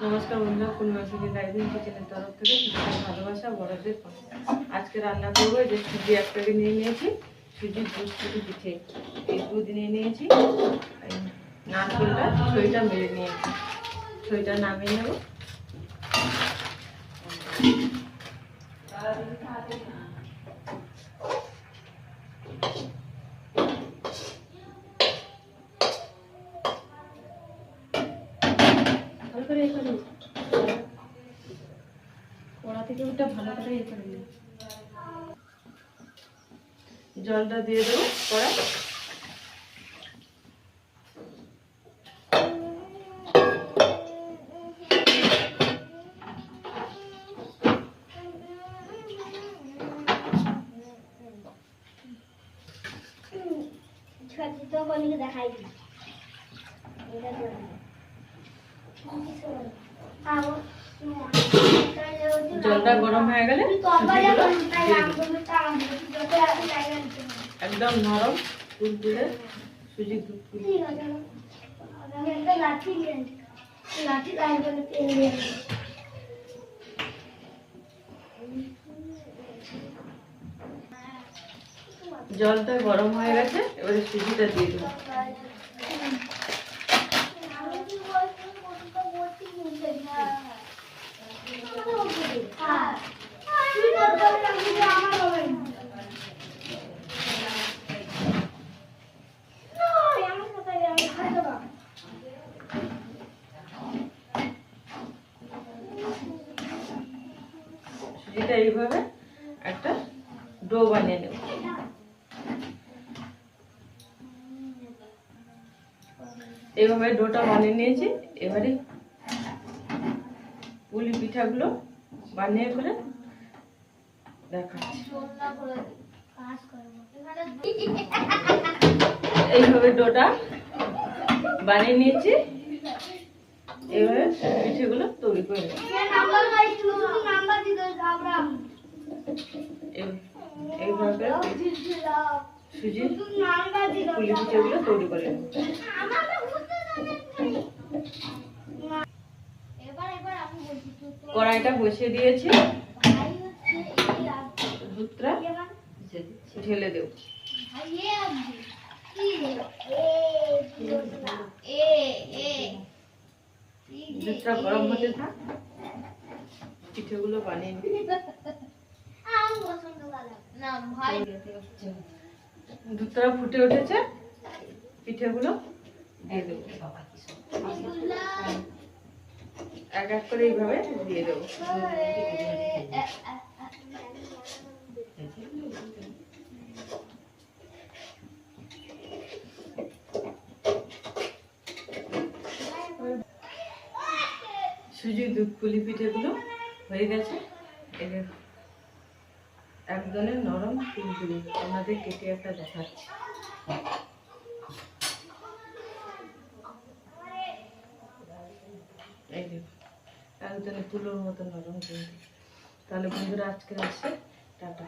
নমস্কার বন্ধুরা, পূর্ণিমাশিনী লাইভিং কিচেনের তরফ থেকে সবাই ভালোবাসা বড়দের পাশে। আজকে রান্না করবো যে সুজি এক প্যাকেট নিয়ে নিয়েছি, সুজির দুধ সুজি পিঠে, এই দুধ নিয়ে নিয়েছি, নারকেলটা ছইটা মেরে নিয়েছি, ছইটা নামিয়ে নেব। কড়া থেকে ওটা ভালো করে ইয়ে করে নিই। জলটা দিয়ে দেবো কড়া। দেখাই জলটা গরম হয়ে গেলে একদম নরম তুলতুলে সুজি দুধ জলটা গরম হয়ে গেছে, এবারে সুজিটা দিয়ে দেবো। সুজিটা এইভাবে একটা ডো বানিয়ে নেব। এইভাবে ডোটা বানিয়ে নিয়েছি, এবারে পুলি পিঠাগুলো বানিয়ে করে দেখাচ্ছি। এইভাবে ডোটা বানিয়ে নিয়েছি, এইভাবে পিঠেগুলো তৈরি করে এইভাবে সুজির পুলি পিঠেগুলো তৈরি করে নেব। কড়াইটা বসিয়ে দিয়েছি, দুধটা ঢেলে দেব। দুধটা গরম হতে থাক, পিঠেগুলো বানিয়ে নিই। দুধটা ফুটে উঠেছে, পিঠেগুলো দিয়ে দেবো। এক এক করে এইভাবে দিয়ে দেবো। সুজির দুধ পুলি পিঠেগুলো হয়ে গেছে, একদমই নরম তুলতুলে। আমাদের কেটে একটা দেখাচ্ছি। এই দেখো, একদমই তুলোর মতো নরম তুলতুলে। তাহলে বন্ধুরা আজকে আসছে, টাটা।